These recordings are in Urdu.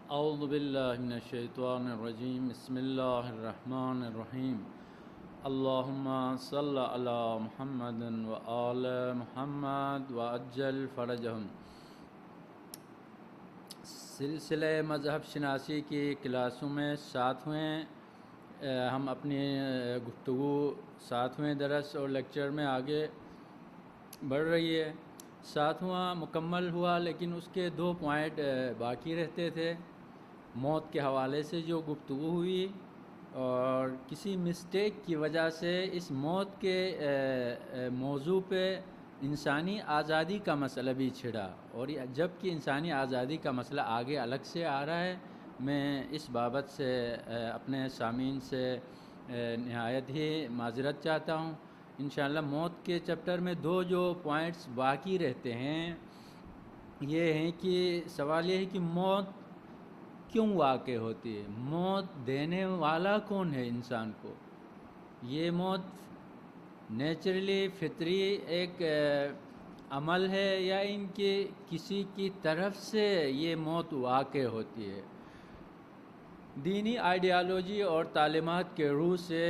اعوذ باللہ من الشیطان الرجیم بسم اللہ الرحمن الرحیم اللہم صل علی محمد و آل محمد و عجل فرجہم۔ سلسلہ مذہب شناسی کی کلاسوں میں ہم اپنی گفتگو 7ویں درس اور لیکچر میں آگے بڑھ رہی ہے۔ 7واں مکمل ہوا، لیکن اس کے 2 پوائنٹ باقی رہتے تھے۔ موت کے حوالے سے جو گفتگو ہوئی اور کسی مسٹیک کی وجہ سے اس موت کے موضوع پہ انسانی آزادی کا مسئلہ بھی چھڑا، اور جب کہ انسانی آزادی کا مسئلہ آگے الگ سے آ رہا ہے، میں اس بابت سے اپنے سامعین سے نہایت ہی معذرت چاہتا ہوں۔ انشاءاللہ موت کے چیپٹر میں 2 جو پوائنٹس باقی رہتے ہیں یہ ہیں کہ سوال یہ ہے کہ موت کیوں واقع ہوتی ہے، موت دینے والا کون ہے انسان کو، یہ موت نیچرلی فطری ایک عمل ہے یا ان کے کسی کی طرف سے یہ موت واقع ہوتی ہے۔ دینی آئیڈیالوجی اور تعلیمات کے روح سے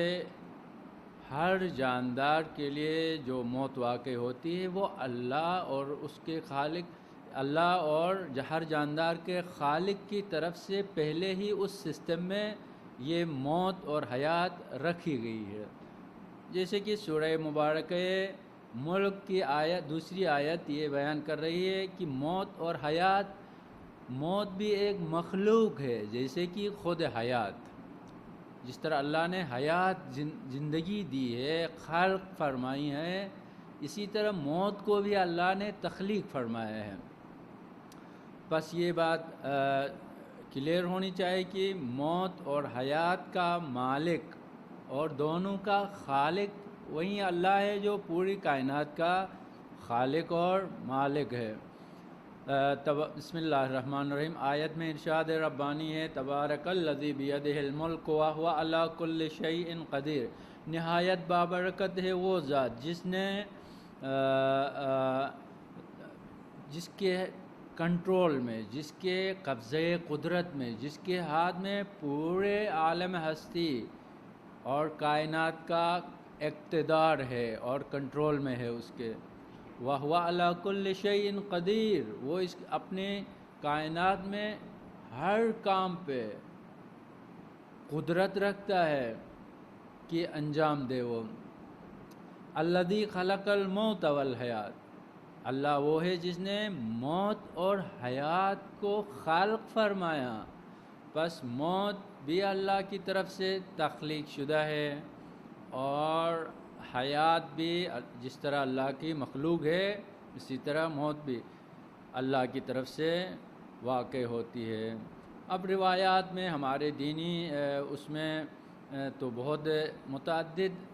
ہر جاندار کے لیے جو موت واقع ہوتی ہے وہ اللہ اور اس کے خالق، اللہ اور ہر جاندار کے خالق کی طرف سے پہلے ہی اس سسٹم میں یہ موت اور حیات رکھی گئی ہے۔ جیسے کہ سورہ مبارکہ ملک کی آیت، دوسری آیت یہ بیان کر رہی ہے کہ موت اور حیات، موت بھی ایک مخلوق ہے جیسے کہ خود حیات۔ جس طرح اللہ نے حیات زندگی دی ہے، خلق فرمائی ہے، اسی طرح موت کو بھی اللہ نے تخلیق فرمایا ہے۔ بس یہ بات کلیئر ہونی چاہیے کہ موت اور حیات کا مالک اور دونوں کا خالق وہی اللہ ہے جو پوری کائنات کا خالق اور مالک ہے۔ بسم اللہ الرحمن الرحیم آیت میں ارشاد ربانی ہے، تبارک الذی بیدہ الملک وہو علی کل شیء قدیر، نہایت بابرکت ہے وہ ذات جس کے کنٹرول میں، جس کے قبضے قدرت میں، جس کے ہاتھ میں پورے عالم ہستی اور کائنات کا اقتدار ہے اور کنٹرول میں ہے اس کے۔ وَهُوَ عَلَى كُلِّ شَيْءٍ قدیر، وہ اس اپنے کائنات میں ہر کام پہ قدرت رکھتا ہے کہ انجام دے وہ۔ الَّذِي خَلَقَ الْمَوْتَ وَالْحَيَاةَ، اللہ وہ ہے جس نے موت اور حیات کو خلق فرمایا۔ بس موت بھی اللہ کی طرف سے تخلیق شدہ ہے اور حیات بھی جس طرح اللہ کی مخلوق ہے اسی طرح موت بھی اللہ کی طرف سے واقع ہوتی ہے۔ اب روایات میں ہمارے دینی اس میں تو بہت متعدد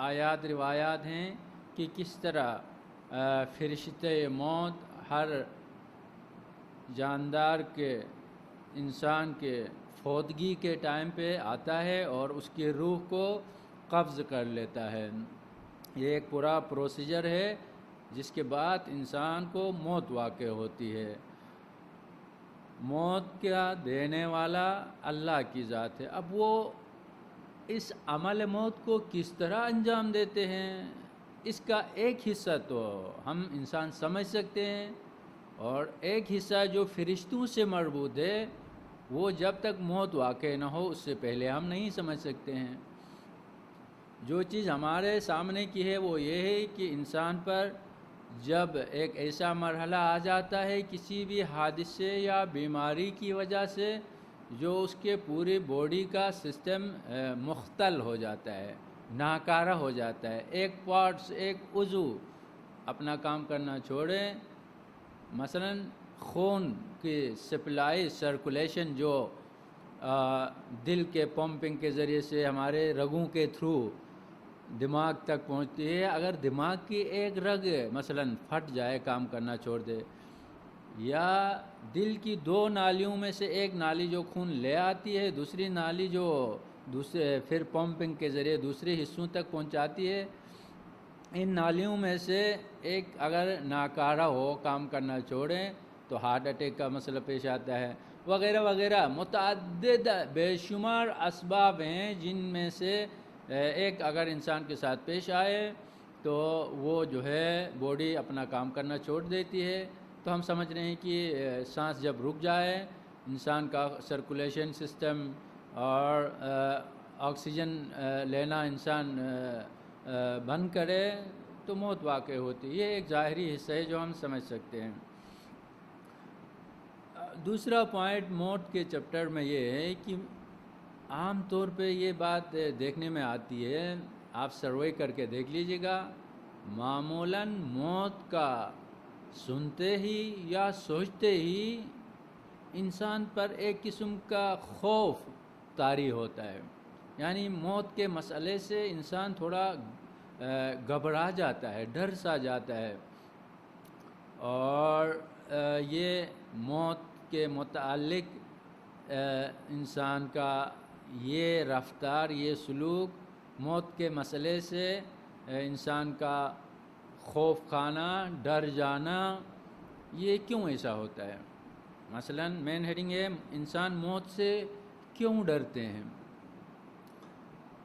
آیات روایات ہیں کہ کس طرح فرشتہ موت ہر جاندار کے، انسان کے فوتگی کے ٹائم پہ آتا ہے اور اس کی روح کو قبض کر لیتا ہے۔ یہ ایک پورا پروسیجر ہے جس کے بعد انسان کو موت واقع ہوتی ہے۔ موت کا دینے والا اللہ کی ذات ہے۔ اب وہ اس عمل موت کو کس طرح انجام دیتے ہیں، اس کا ایک حصہ تو ہم انسان سمجھ سکتے ہیں، اور ایک حصہ جو فرشتوں سے مربوط ہے وہ جب تک موت واقع نہ ہو اس سے پہلے ہم نہیں سمجھ سکتے ہیں۔ جو چیز ہمارے سامنے کی ہے وہ یہ ہے کہ انسان پر جب ایک ایسا مرحلہ آ جاتا ہے کسی بھی حادثے یا بیماری کی وجہ سے جو اس کے پوری باڈی کا سسٹم مختل ہو جاتا ہے، ناکارہ ہو جاتا ہے، ایک پارٹس، ایک عضو اپنا کام کرنا چھوڑیں، مثلا خون کی سپلائی، سرکولیشن جو دل کے پمپنگ کے ذریعے سے ہمارے رگوں کے تھرو دماغ تک پہنچتی ہے، اگر دماغ کی ایک رگ مثلا پھٹ جائے، کام کرنا چھوڑ دے، یا دل کی 2 نالیوں میں سے ایک نالی جو خون لے آتی ہے، دوسری نالی جو پھر پمپنگ کے ذریعے دوسرے حصوں تک پہنچاتی ہے، ان نالیوں میں سے ایک اگر ناکارہ ہو، کام کرنا چھوڑیں، تو ہارٹ اٹیک کا مسئلہ پیش آتا ہے۔ وغیرہ وغیرہ متعدد بے شمار اسباب ہیں جن میں سے ایک اگر انسان کے ساتھ پیش آئے تو وہ جو ہے باڈی اپنا کام کرنا چھوڑ دیتی ہے. تو ہم سمجھ رہے ہیں کہ سانس جب رک جائے، انسان کا سرکولیشن سسٹم اور آکسیجن لینا انسان بند کرے تو موت واقع ہوتی ہے. یہ ایک ظاہری حصہ ہے جو ہم سمجھ سکتے ہیں. دوسرا پوائنٹ موت کے چیپٹر میں یہ ہے کہ عام طور پہ یہ بات دیکھنے میں آتی ہے، آپ سروے کر کے دیکھ لیجئے گا، معمولاً موت کا سنتے ہی یا سوچتے ہی انسان پر ایک قسم کا خوف طاری ہوتا ہے. یعنی موت کے مسئلے سے انسان تھوڑا گھبرا جاتا ہے، ڈر سا جاتا ہے، اور یہ موت کے متعلق انسان کا یہ رفتار، یہ سلوک موت کے مسئلے سے انسان کا خوف کھانا، ڈر جانا، یہ کیوں ایسا ہوتا ہے؟ مثلاً مین ہیڈنگ ہے انسان موت سے کیوں ڈرتے ہیں.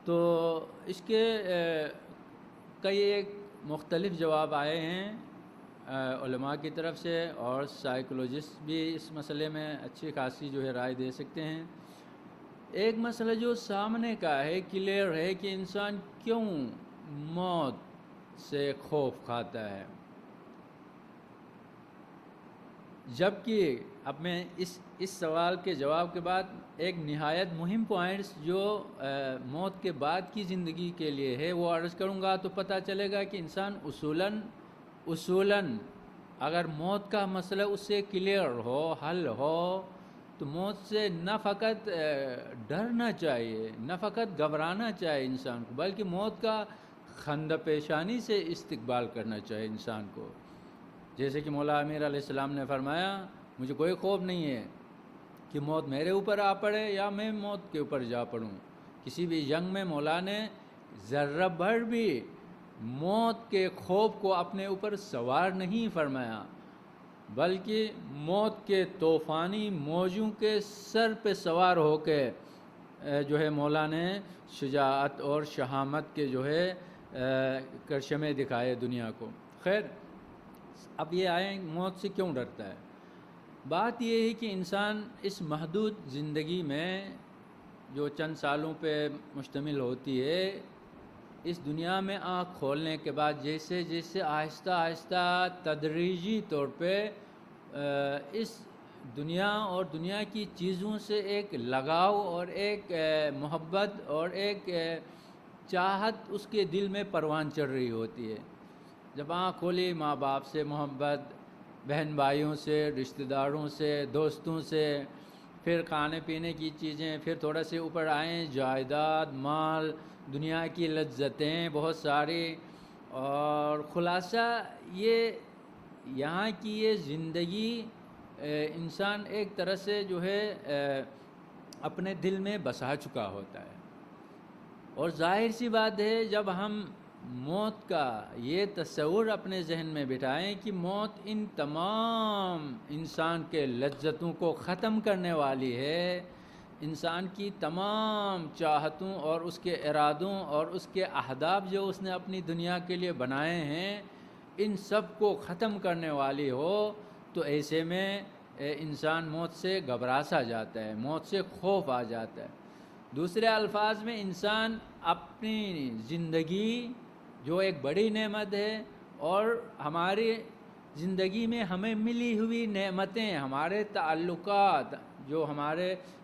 تو اس کے کئی ایک مختلف جواب آئے ہیں علماء کی طرف سے، اور سائیکولوجسٹ بھی اس مسئلے میں اچھی خاصی جو ہے رائے دے سکتے ہیں. ایک مسئلہ جو سامنے کا ہے، کلیئر ہے کہ انسان کیوں موت سے خوف کھاتا ہے. جبکہ اب میں اس سوال کے جواب کے بعد ایک نہایت مہم پوائنٹس جو موت کے بعد کی زندگی کے لیے ہے وہ عرض کروں گا، تو پتہ چلے گا کہ انسان اصولاً اگر موت کا مسئلہ اس سے کلیئر ہو، حل ہو، تو موت سے نہ فقط ڈرنا چاہیے، نہ فقط گھبرانا چاہیے انسان کو، بلکہ موت کا خندہ پیشانی سے استقبال کرنا چاہیے انسان کو. جیسے کہ مولا امیر علیہ السلام نے فرمایا، مجھے کوئی خوف نہیں ہے کہ موت میرے اوپر آ پڑے یا میں موت کے اوپر جا پڑوں. کسی بھی جنگ میں مولا نے ذرہ بھر بھی موت کے خوف کو اپنے اوپر سوار نہیں فرمایا، بلکہ موت کے طوفانی موجوں کے سر پہ سوار ہو کے جو ہے مولا نے شجاعت اور شہامت کے جو ہے کرشمے دکھائے دنیا کو. خیر، اب یہ آئیں موت سے کیوں ڈرتا ہے. بات یہ ہے کہ انسان اس محدود زندگی میں جو چند سالوں پہ مشتمل ہوتی ہے، اس دنیا میں آنکھ کھولنے کے بعد جیسے جیسے آہستہ آہستہ تدریجی طور پہ اس دنیا اور دنیا کی چیزوں سے ایک لگاؤ اور ایک محبت اور ایک چاہت اس کے دل میں پروان چڑھ رہی ہوتی ہے. جب آنکھ کھولی، ماں باپ سے محبت، بہن بھائیوں سے، رشتہ داروں سے، دوستوں سے، پھر کھانے پینے کی چیزیں، پھر تھوڑا سے اوپر آئیں جائیداد، مال، دنیا کی لذتیں بہت ساری، اور خلاصہ یہ یہاں کی یہ زندگی انسان ایک طرح سے جو ہے اپنے دل میں بسا چکا ہوتا ہے. اور ظاہر سی بات ہے جب ہم موت کا یہ تصور اپنے ذہن میں بٹھائیں کہ موت ان تمام انسان کے لذتوں کو ختم کرنے والی ہے، انسان کی تمام چاہتوں اور اس کے ارادوں اور اس کے اہداف جو اس نے اپنی دنیا کے لیے بنائے ہیں، ان سب کو ختم کرنے والی ہو، تو ایسے میں انسان موت سے گھبرا سا جاتا ہے، موت سے خوف آ جاتا ہے. دوسرے الفاظ میں انسان اپنی زندگی جو ایک بڑی نعمت ہے، اور ہماری زندگی میں ہمیں ملی ہوئی نعمتیں، ہمارے تعلقات جو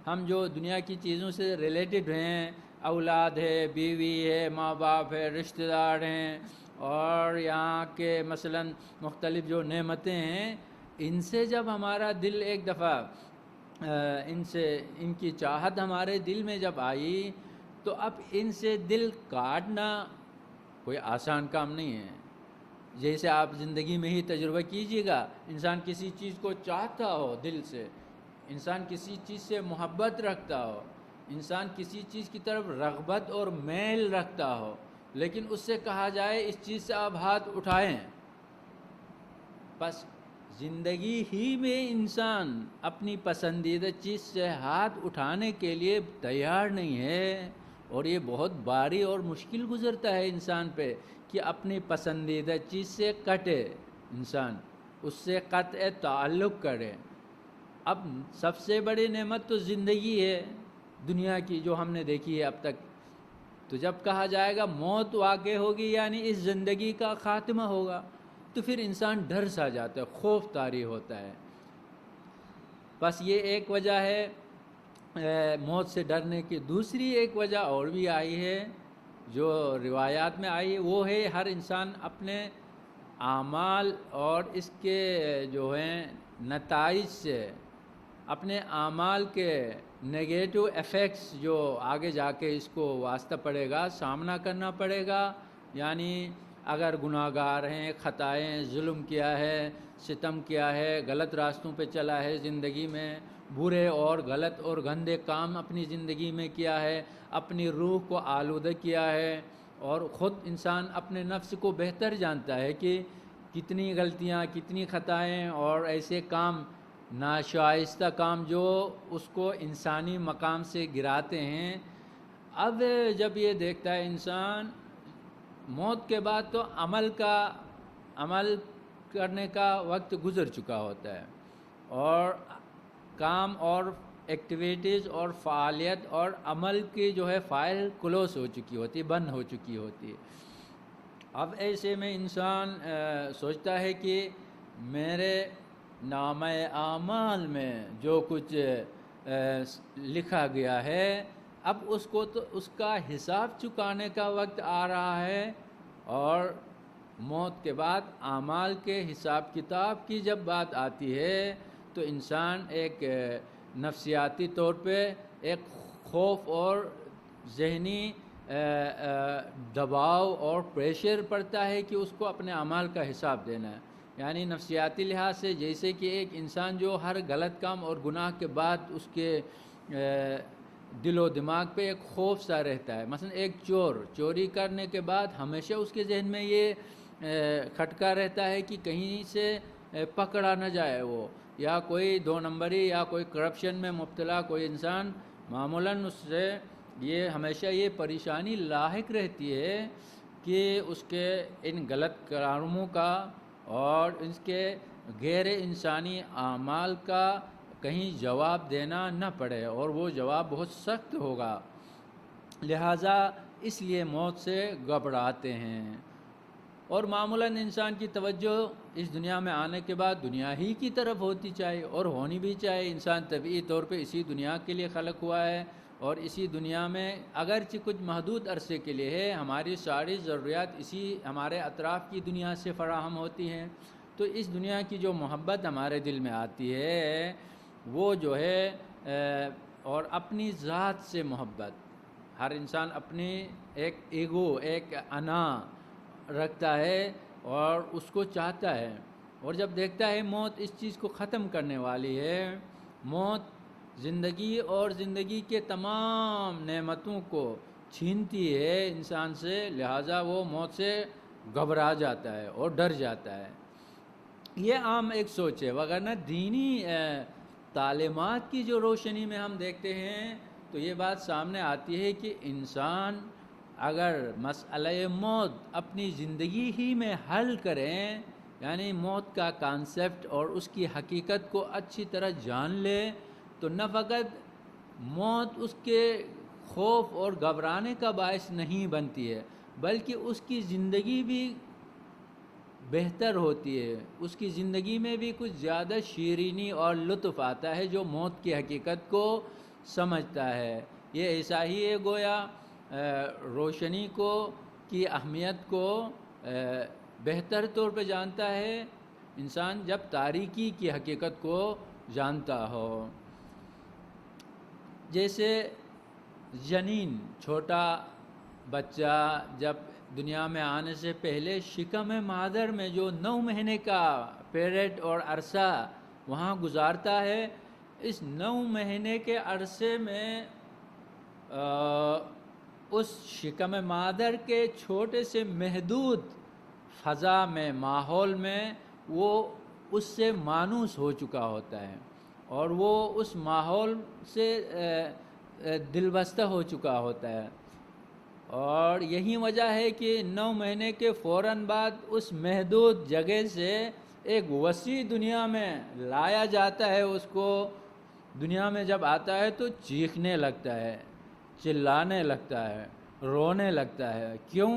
ہم جو دنیا کی چیزوں سے ریلیٹڈ ہیں، اولاد ہے، بیوی ہے، ماں باپ ہے، رشتہ دار ہیں، اور یہاں کے مثلاً مختلف جو نعمتیں ہیں، ان سے جب ہمارا دل ایک دفعہ ان کی چاہت ہمارے دل میں جب آئی، تو اب ان سے دل کاٹنا کوئی آسان کام نہیں ہے. جیسے آپ زندگی میں ہی تجربہ کیجئے گا، انسان کسی چیز کو چاہتا ہو دل سے، انسان کسی چیز سے محبت رکھتا ہو، انسان کسی چیز کی طرف رغبت اور میل رکھتا ہو، لیکن اس سے کہا جائے اس چیز سے آپ ہاتھ اٹھائیں، بس زندگی ہی میں انسان اپنی پسندیدہ چیز سے ہاتھ اٹھانے کے لیے تیار نہیں ہے، اور یہ بہت بھاری اور مشکل گزرتا ہے انسان پہ کہ اپنی پسندیدہ چیز سے کٹے، انسان اس سے قطع تعلق کرے۔ اب سب سے بڑی نعمت تو زندگی ہے دنیا کی جو ہم نے دیکھی ہے اب تک، تو جب کہا جائے گا موت واقع ہوگی یعنی اس زندگی کا خاتمہ ہوگا، تو پھر انسان ڈر سا جاتا ہے، خوف طاری ہوتا ہے۔ بس یہ ایک وجہ ہے موت سے ڈرنے کی۔ دوسری ایک وجہ اور بھی آئی ہے جو روایات میں آئی ہے، وہ ہے ہر انسان اپنے اعمال اور اس کے جو ہیں نتائج سے، اپنے اعمال کے نگیٹو ایفیکٹس جو آگے جا کے اس کو واسطہ پڑے گا، سامنا کرنا پڑے گا۔ یعنی اگر گناہ گار ہیں، خطائیں، ظلم کیا ہے، ستم کیا ہے، غلط راستوں پہ چلا ہے زندگی میں، برے اور غلط اور گندے کام اپنی زندگی میں کیا ہے، اپنی روح کو آلودہ کیا ہے، اور خود انسان اپنے نفس کو بہتر جانتا ہے کہ کتنی غلطیاں، کتنی خطائیں اور ایسے کام، ناشائستہ کام جو اس کو انسانی مقام سے گراتے ہیں۔ اب جب یہ دیکھتا ہے انسان موت کے بعد تو عمل کرنے کا وقت گزر چکا ہوتا ہے، اور کام اور ایکٹیویٹیز اور فعالیت اور عمل کی جو ہے فائل کلوز ہو چکی ہوتی ہے، بند ہو چکی ہوتی ہے۔ اب ایسے میں انسان سوچتا ہے کہ میرے نامہ اعمال میں جو کچھ لکھا گیا ہے، اب اس کو تو اس کا حساب چکانے کا وقت آ رہا ہے، اور موت کے بعد اعمال کے حساب کتاب کی جب بات آتی ہے تو انسان ایک نفسیاتی طور پہ ایک خوف اور ذہنی دباؤ اور پریشر پڑتا ہے کہ اس کو اپنے اعمال کا حساب دینا ہے۔ یعنی نفسیاتی لحاظ سے جیسے کہ ایک انسان جو ہر غلط کام اور گناہ کے بعد اس کے دل و دماغ پہ ایک خوف سا رہتا ہے۔ مثلا ایک چوری کرنے کے بعد ہمیشہ اس کے ذہن میں یہ کھٹکا رہتا ہے کہ کہیں سے پکڑا نہ جائے وہ، یا کوئی دو نمبری یا کوئی کرپشن میں مبتلا کوئی انسان، معمولاً اس سے یہ ہمیشہ یہ پریشانی لاحق رہتی ہے کہ اس کے ان غلط کاموں کا اور اس کے غیر انسانی اعمال کا کہیں جواب دینا نہ پڑے، اور وہ جواب بہت سخت ہوگا، لہٰذا اس لیے موت سے گھبراتے ہیں۔ اور معمولاً انسان کی توجہ اس دنیا میں آنے کے بعد دنیا ہی کی طرف ہوتی چاہیے، اور ہونی بھی چاہیے۔ انسان طبعی طور پہ اسی دنیا کے لیے خلق ہوا ہے، اور اسی دنیا میں اگرچہ کچھ محدود عرصے کے لیے ہے، ہماری ساری ضروریات اسی ہمارے اطراف کی دنیا سے فراہم ہوتی ہیں، تو اس دنیا کی جو محبت ہمارے دل میں آتی ہے وہ جو ہے اور اپنی ذات سے محبت، ہر انسان اپنی ایک ایگو، ایک انا رکھتا ہے اور اس کو چاہتا ہے، اور جب دیکھتا ہے موت اس چیز کو ختم کرنے والی ہے، موت زندگی اور زندگی کے تمام نعمتوں کو چھینتی ہے انسان سے، لہٰذا وہ موت سے گھبرا جاتا ہے اور ڈر جاتا ہے۔ یہ عام ایک سوچ ہے، وگرنہ دینی تعلیمات کی جو روشنی میں ہم دیکھتے ہیں تو یہ بات سامنے آتی ہے کہ انسان اگر مسئلہ موت اپنی زندگی ہی میں حل کریں، یعنی موت کا کانسیپٹ اور اس کی حقیقت کو اچھی طرح جان لے، تو نہ فقط موت اس کے خوف اور گھبرانے کا باعث نہیں بنتی ہے، بلکہ اس کی زندگی بھی بہتر ہوتی ہے، اس کی زندگی میں بھی کچھ زیادہ شیرینی اور لطف آتا ہے جو موت کی حقیقت کو سمجھتا ہے۔ یہ ایسا ہی ہے گویا روشنی کو کی اہمیت کو بہتر طور پہ جانتا ہے انسان جب تاریکی کی حقیقت کو جانتا ہو۔ جیسے جنین، چھوٹا بچہ جب دنیا میں آنے سے پہلے شکم مادر میں جو 9 مہینے کا پیریڈ اور عرصہ وہاں گزارتا ہے، اس 9 مہینے کے عرصے میں اس شکم مادر کے چھوٹے سے محدود فضا میں، ماحول میں وہ اس سے مانوس ہو چکا ہوتا ہے اور وہ اس ماحول سے دل بستہ ہو چکا ہوتا ہے، اور یہی وجہ ہے کہ 9 مہینے کے فوراً بعد اس محدود جگہ سے ایک وسیع دنیا میں لایا جاتا ہے۔ اس کو دنیا میں جب آتا ہے تو چیخنے لگتا ہے، چلانے لگتا ہے، رونے لگتا ہے۔ کیوں؟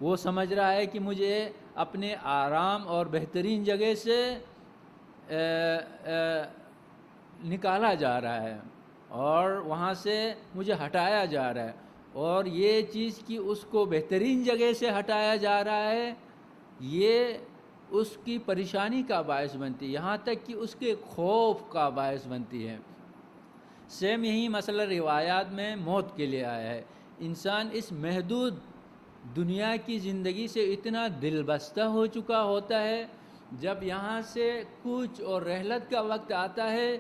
وہ سمجھ رہا ہے کہ مجھے اپنے آرام اور بہترین جگہ سے نکالا جا رہا ہے اور وہاں سے مجھے ہٹایا جا رہا ہے، اور یہ چیز کہ اس کو بہترین جگہ سے ہٹایا جا رہا ہے یہ اس کی پریشانی کا باعث بنتی ہے، یہاں تک کہ اس کے خوف کا باعث بنتی ہے۔ سیم یہی مسئلہ روایات میں موت کے لیے آیا ہے۔ انسان اس محدود دنیا کی زندگی سے اتنا دل بستہ ہو چکا ہوتا ہے، جب یہاں سے کوچ اور رحلت کا وقت آتا ہے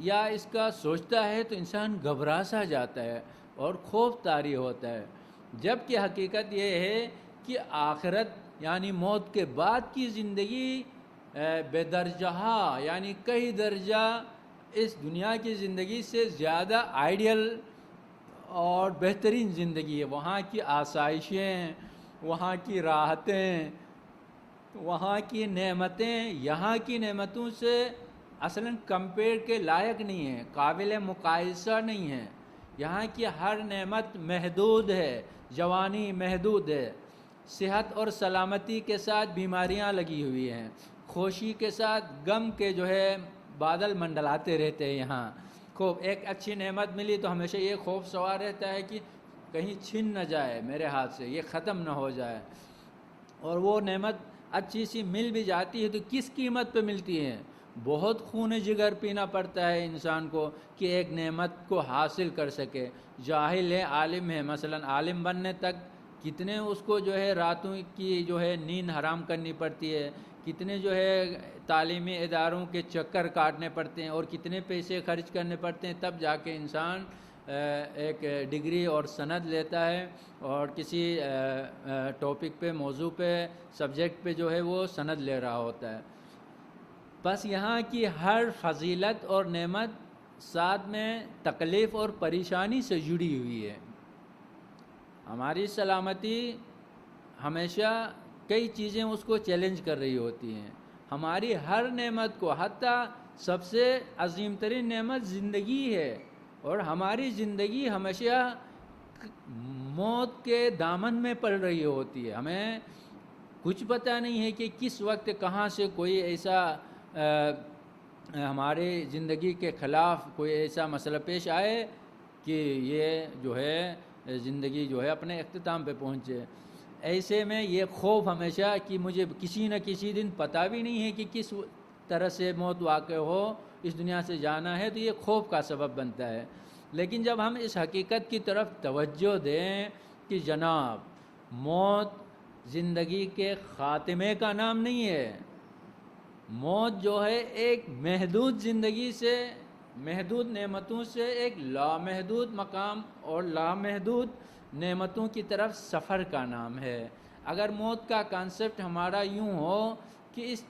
یا اس کا سوچتا ہے تو انسان گھبرا سا جاتا ہے اور خوف طاری ہوتا ہے، جبکہ حقیقت یہ ہے کہ آخرت یعنی موت کے بعد کی زندگی بے درجہ یعنی کئی درجہ اس دنیا کی زندگی سے زیادہ آئیڈیل اور بہترین زندگی ہے۔ وہاں کی آسائشیں، وہاں کی راحتیں، وہاں کی نعمتیں یہاں کی نعمتوں سے اصلاً کمپیئر کے لائق نہیں ہیں، قابل مقایسہ نہیں ہیں۔ یہاں کی ہر نعمت محدود ہے، جوانی محدود ہے، صحت اور سلامتی کے ساتھ بیماریاں لگی ہوئی ہیں، خوشی کے ساتھ غم کے بادل منڈلاتے رہتے ہیں۔ یہاں خوب ایک اچھی نعمت ملی تو ہمیشہ یہ خوف سوار رہتا ہے کہ کہیں چھن نہ جائے میرے ہاتھ سے، یہ ختم نہ ہو جائے، اور وہ نعمت اچھی سی مل بھی جاتی ہے تو کس قیمت پہ ملتی ہے؟ بہت خون جگر پینا پڑتا ہے انسان کو کہ ایک نعمت کو حاصل کر سکے۔ جاہل ہے، عالم ہے، مثلا عالم بننے تک کتنے اس کو راتوں کی نیند حرام کرنی پڑتی ہے، کتنے تعلیمی اداروں کے چکر کاٹنے پڑتے ہیں اور کتنے پیسے خرچ کرنے پڑتے ہیں، تب جا کے انسان ایک ڈگری اور سند لیتا ہے اور کسی ٹاپک پہ، موضوع پہ، سبجیکٹ پہ وہ سند لے رہا ہوتا ہے۔ بس یہاں کی ہر فضیلت اور نعمت ساتھ میں تکلیف اور پریشانی سے جڑی ہوئی ہے۔ ہماری سلامتی ہمیشہ کئی چیزیں اس کو چیلنج کر رہی ہوتی ہیں۔ ہماری ہر نعمت کو، حتیٰ سب سے عظیم ترین نعمت زندگی ہے، اور ہماری زندگی ہمیشہ موت کے دامن میں پڑ رہی ہوتی ہے۔ ہمیں کچھ پتہ نہیں ہے کہ کس وقت کہاں سے کوئی ایسا ہماری زندگی کے خلاف کوئی ایسا مسئلہ پیش آئے کہ یہ زندگی اپنے اختتام پہ پہنچے۔ ایسے میں یہ خوف ہمیشہ کہ مجھے کسی نہ کسی دن پتہ بھی نہیں ہے کہ کس طرح سے موت واقع ہو، اس دنیا سے جانا ہے، تو یہ خوف کا سبب بنتا ہے۔ لیکن جب ہم اس حقیقت کی طرف توجہ دیں کہ جناب موت زندگی کے خاتمے کا نام نہیں ہے، موت ایک محدود زندگی سے، محدود نعمتوں سے ایک لامحدود مقام اور لامحدود نعمتوں کی طرف سفر کا نام ہے۔ اگر موت کا کانسیپٹ ہمارا یوں ہو کہ اس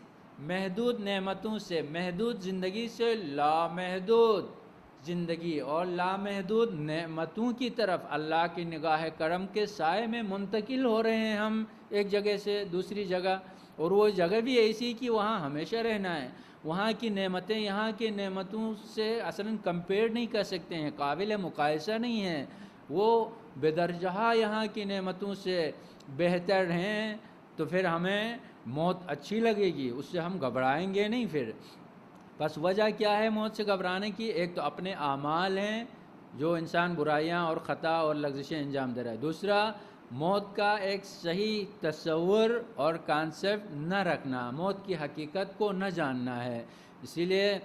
محدود نعمتوں سے، محدود زندگی سے لامحدود زندگی اور لامحدود نعمتوں کی طرف اللہ کی نگاہ کرم کے سائے میں منتقل ہو رہے ہیں ہم ایک جگہ سے دوسری جگہ، اور وہ جگہ بھی ایسی کہ وہاں ہمیشہ رہنا ہے، وہاں کی نعمتیں یہاں کی نعمتوں سے اصلاً کمپیئر نہیں کر سکتے ہیں، قابل مقایسہ نہیں ہیں، وہ بے درجہ یہاں کی نعمتوں سے بہتر ہیں، تو پھر ہمیں موت اچھی لگے گی، اس سے ہم گھبرائیں گے نہیں۔ پھر بس وجہ کیا ہے موت سے گھبرانے کی؟ ایک تو اپنے اعمال ہیں جو انسان برائیاں اور خطا اور لغزشیں انجام دے رہا ہے، دوسرا موت کا ایک صحیح تصور اور کانسیپٹ نہ رکھنا، موت کی حقیقت کو نہ جاننا ہے۔ اسی لیے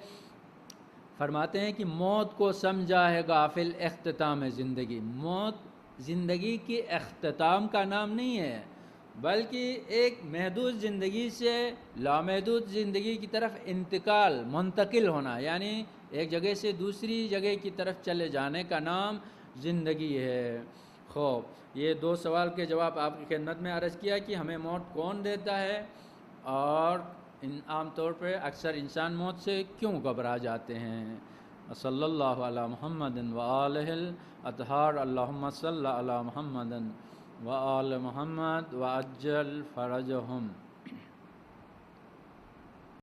فرماتے ہیں کہ موت کو سمجھا ہے غافل اختتام زندگی۔ موت زندگی کی اختتام کا نام نہیں ہے، بلکہ ایک محدود زندگی سے لامحدود زندگی کی طرف انتقال، منتقل ہونا، یعنی ایک جگہ سے دوسری جگہ کی طرف چلے جانے کا نام زندگی ہے۔ خوب یہ 2 سوال کے جواب آپ کی خدمت میں عرض کیا کہ ہمیں موت کون دیتا ہے اور عام طور پہ اکثر انسان موت سے کیوں گھبرا جاتے ہیں؟ صلی اللہ علی محمد و آلہ الاطہار، اللہم صلی علی محمد و آل محمد و عجل فرجہم۔